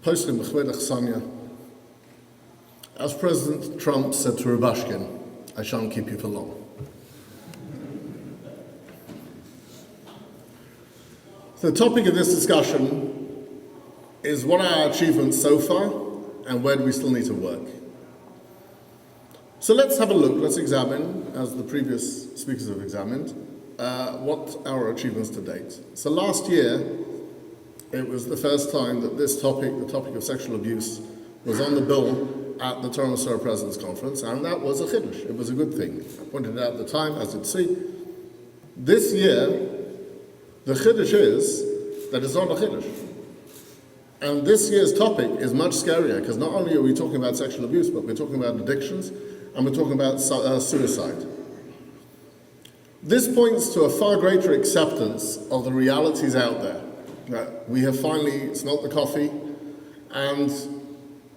Posting B'chvedach Sanya. As President Trump said to Rubashkin, I shan't keep you for long. The topic of this discussion is what are our achievements so far and where do we still need to work? So let's have a look, let's examine, as the previous speakers have examined, what our achievements to date. So last year, it was the first time that this topic, the topic of sexual abuse, was on the bill at the Torah Umesorah President's Conference, and that was a chiddush. It was a good thing. I pointed it out at the time, as did see. This year, the chiddush is that it's not a chiddush. And this year's topic is much scarier, because not only are we talking about sexual abuse, but we're talking about addictions, and we're talking about suicide. This points to a far greater acceptance of the realities out there. We have finally smelt the coffee, and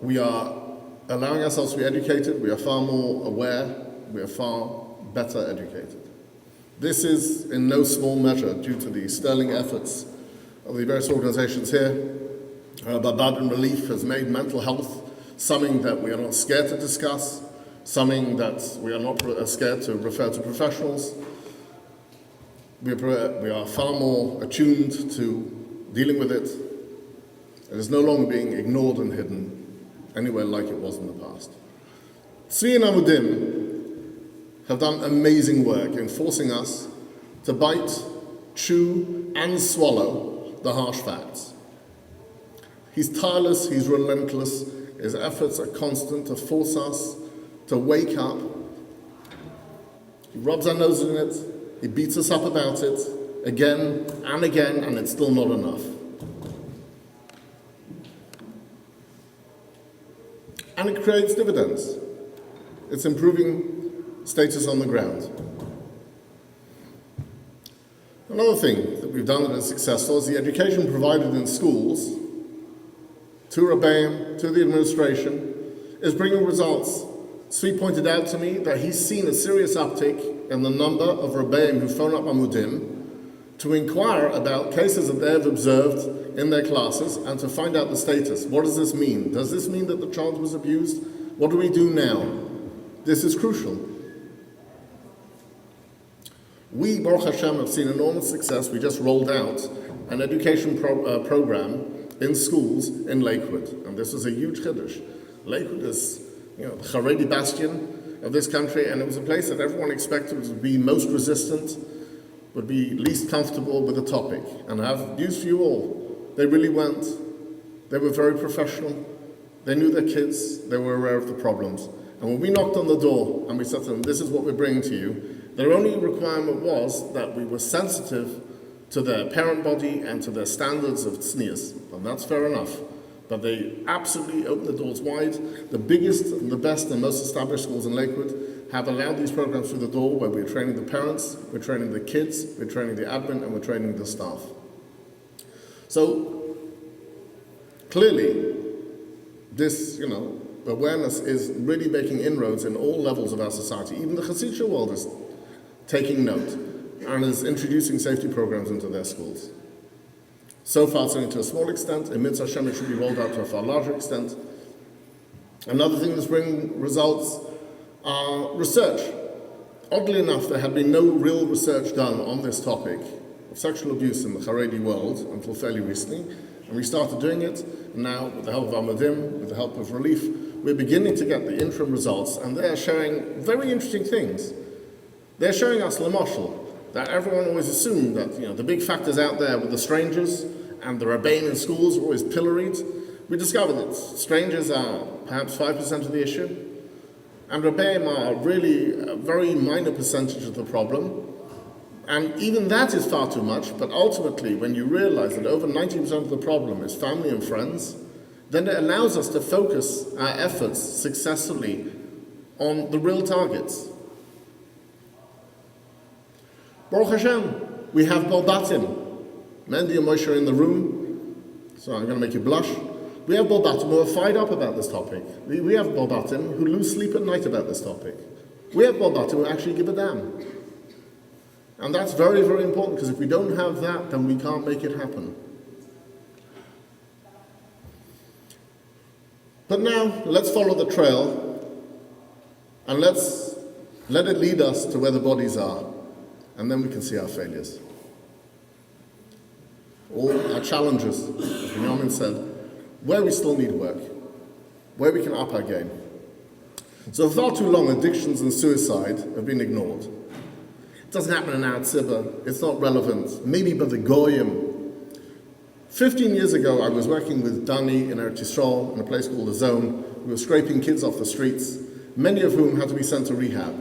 we are allowing ourselves to be educated. We are far more aware. We are far better educated. This is in no small measure due to the sterling efforts of the various organizations here. Rabbi in Relief has made mental health something that we are not scared to discuss, something that we are not scared to refer to professionals. We are far more attuned to dealing with it. It is no longer being ignored and hidden anywhere like it was in the past. Tzvi and Amudim have done amazing work in forcing us to bite, chew, and swallow the harsh facts. He's tireless, he's relentless, his efforts are constant to force us to wake up. He rubs our nose in it, he beats us up about it, again, and it's still not enough. And it creates dividends. It's improving status on the ground. Another thing that we've done that is successful is the education provided in schools to Rabbi, to the administration, is bringing results. Tzvi pointed out to me that he's seen a serious uptick in the number of Rabbi who phone up Amudim to inquire about cases that they have observed in their classes and to find out the status. What does this mean? Does this mean that the child was abused? What do we do now? This is crucial. We, Baruch Hashem, have seen enormous success. We just rolled out an education program in schools in Lakewood, and this is a huge chiddush. Lakewood is, the Chareidi bastion of this country, and it was a place that everyone expected would be most resistant, would be least comfortable with the topic. And I have news for you all. They really weren't. They were very professional. They knew their kids. They were aware of the problems. And when we knocked on the door and we said to them, this is what we're bringing to you, their only requirement was that we were sensitive to their parent body and to their standards of tznius. And that's fair enough. But they absolutely opened the doors wide. The biggest, and the best, and most established schools in Lakewood have allowed these programs through the door where we're training the parents, we're training the kids, we're training the admin, and we're training the staff. So, clearly, this, awareness is really making inroads in all levels of our society. Even the Hasidic world is taking note and is introducing safety programs into their schools. So far, it's only to a small extent. In Mitzvah Hashem, it should be rolled out to a far larger extent. Another thing that's bringing results are research. Oddly enough, there had been no real research done on this topic of sexual abuse in the Chareidi world until fairly recently. And we started doing it, and now, with the help of Amudim, with the help of Relief, we're beginning to get the interim results, and they're showing very interesting things. They're showing us, Lamashal, that everyone always assumed that, the big factors out there with the strangers and the Rabbein in schools are always pilloried. We discovered that strangers are perhaps 5% of the issue, and Rabbeim are really a very minor percentage of the problem. And even that is far too much, but ultimately, when you realize that over 90% of the problem is family and friends, then it allows us to focus our efforts successfully on the real targets. Baruch Hashem, we have Balbatim. Mandy and Moshe are in the room, so I'm going to make you blush. We have Balbatim who are fired up about this topic. We have Balbatim who lose sleep at night about this topic. We have Balbatim who actually give a damn. And that's very, very important, because if we don't have that, then we can't make it happen. But now, let's follow the trail, and let's let it lead us to where the bodies are, and then we can see our failures. All our challenges, as Benjamin said, where we still need work, where we can up our game. So for far too long, addictions and suicide have been ignored. It doesn't happen in our tzibah, it's not relevant, maybe by the goyim. 15 years ago, I was working with Dani in Eretz Yisrael in a place called The Zone. We were scraping kids off the streets, many of whom had to be sent to rehab.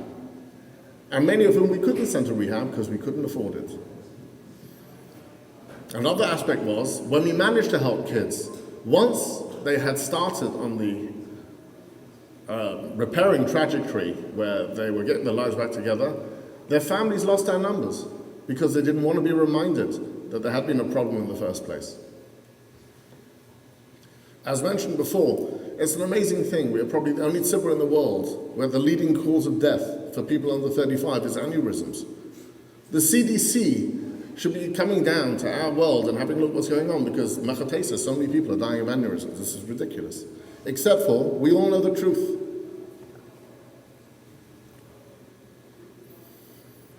And many of whom we couldn't send to rehab because we couldn't afford it. Another aspect was, when we managed to help kids, once they had started on the repairing trajectory where they were getting their lives back together, their families lost their numbers because they didn't want to be reminded that there had been a problem in the first place. As mentioned before, it's an amazing thing. We are probably the only tzibur in the world where the leading cause of death for people under 35 is aneurysms. The CDC should be coming down to our world and having a look what's going on, because machatesa, so many people are dying of aneurysms. This is ridiculous. Except for, we all know the truth.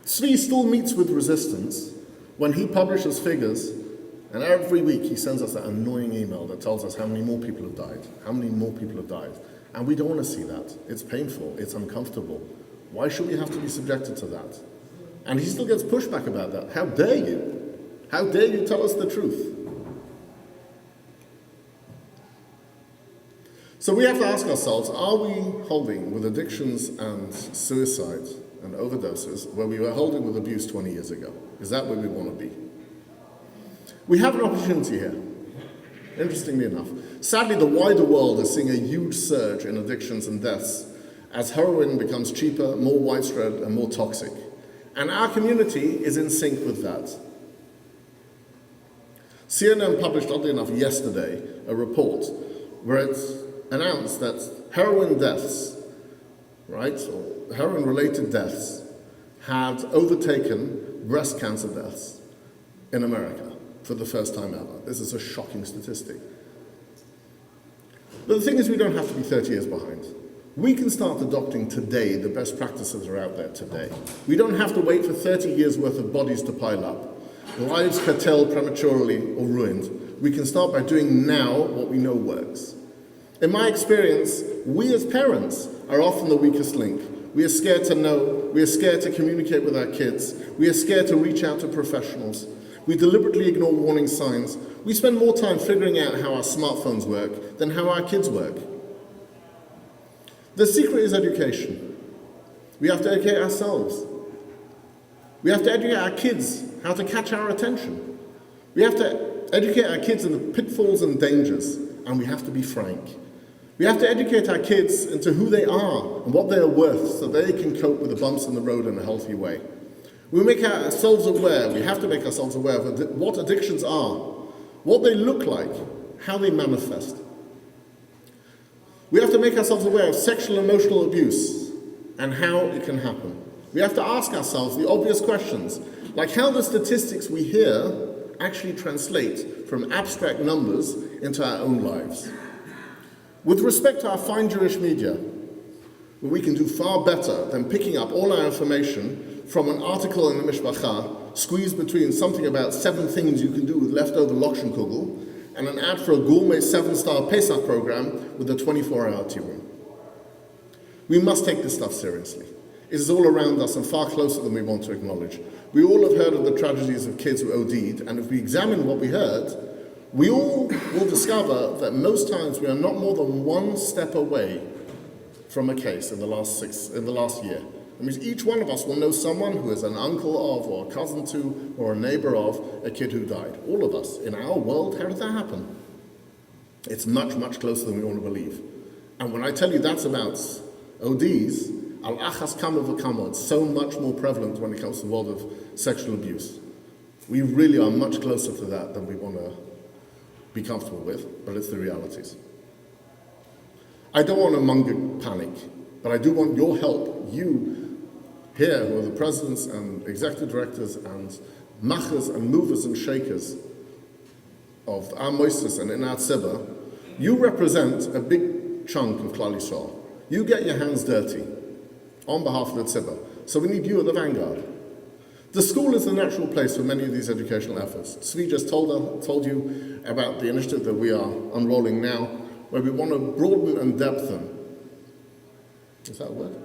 Tzvi still meets with resistance when he publishes figures, and every week he sends us that annoying email that tells us how many more people have died, how many more people have died. And we don't want to see that. It's painful, it's uncomfortable. Why should we have to be subjected to that? And he still gets pushback about that. How dare you? How dare you tell us the truth? So we have to ask ourselves, are we holding with addictions and suicide and overdoses where we were holding with abuse 20 years ago? Is that where we want to be? We have an opportunity here, interestingly enough. Sadly, the wider world is seeing a huge surge in addictions and deaths as heroin becomes cheaper, more widespread, and more toxic. And our community is in sync with that. CNN published, oddly enough, yesterday, a report where it announced that heroin deaths, right, or heroin-related deaths, had overtaken breast cancer deaths in America for the first time ever. This is a shocking statistic. But the thing is, we don't have to be 30 years behind. We can start adopting today the best practices that are out there today. We don't have to wait for 30 years worth of bodies to pile up, lives curtailed prematurely or ruined. We can start by doing now what we know works. In my experience, we as parents are often the weakest link. We are scared to know, we are scared to communicate with our kids, we are scared to reach out to professionals. We deliberately ignore warning signs. We spend more time figuring out how our smartphones work than how our kids work. The secret is education. We have to educate ourselves. We have to educate our kids how to catch our attention. We have to educate our kids in the pitfalls and dangers, and we have to be frank. We have to educate our kids into who they are and what they are worth so they can cope with the bumps in the road in a healthy way. We make ourselves aware, we have to make ourselves aware of what addictions are, what they look like, how they manifest. We have to make ourselves aware of sexual and emotional abuse and how it can happen. We have to ask ourselves the obvious questions, like how the statistics we hear actually translate from abstract numbers into our own lives. With respect to our fine Jewish media, we can do far better than picking up all our information from an article in the Mishpacha, squeezed between something about 7 things you can do with leftover Lokschenkugel and an ad for a gourmet 7-star Pesach program with a 24-hour tea room. We must take this stuff seriously. It is all around us and far closer than we want to acknowledge. We all have heard of the tragedies of kids who OD'd, and if we examine what we heard, we all will discover that most times we are not more than one step away from a case in the last year. That means each one of us will know someone who is an uncle of, or a cousin to, or a neighbor of a kid who died. All of us. In our world, how did that happen? It's much, much closer than we want to believe. And when I tell you that's about ODs, al-achas kama v'kama, it's so much more prevalent when it comes to the world of sexual abuse. We really are much closer to that than we want to be comfortable with, but it's the realities. I don't want to monger panic, but I do want your help, you here who are the presidents and executive directors and machers and movers and shakers of our moistus and in our tzibah. You represent a big chunk of Klal Yisrael. You get your hands dirty on behalf of the tzibur. So we need you at the vanguard. The school is the natural place for many of these educational efforts. Svi just told you about the initiative that we are unrolling now, where we want to broaden and depthen. Is that a word?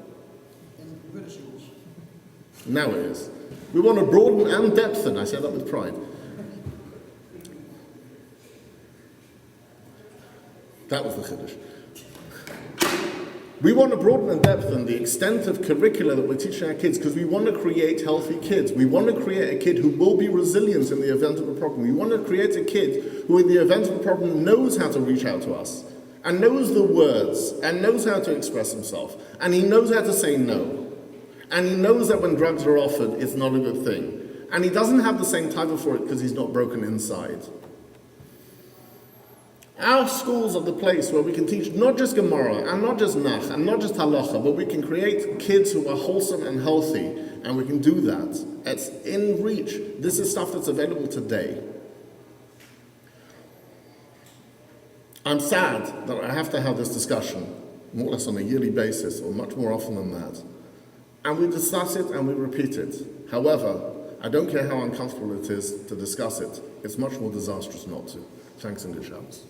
Now it is. We want to broaden and depthen. I say that with pride. That was the Chiddush. We want to broaden and depthen the extent of curricula that we're teaching our kids because we want to create healthy kids. We want to create a kid who will be resilient in the event of a problem. We want to create a kid who in the event of a problem knows how to reach out to us and knows the words and knows how to express himself and he knows how to say no. And he knows that when drugs are offered, it's not a good thing. And he doesn't have the same title for it because he's not broken inside. Our schools are the place where we can teach not just Gemara, and not just Nach, and not just Halacha, but we can create kids who are wholesome and healthy, and we can do that. It's in reach. This is stuff that's available today. I'm sad that I have to have this discussion, more or less on a yearly basis, or much more often than that. And we discuss it and we repeat it. However, I don't care how uncomfortable it is to discuss it. It's much more disastrous not to. Thanks and good Shabbos.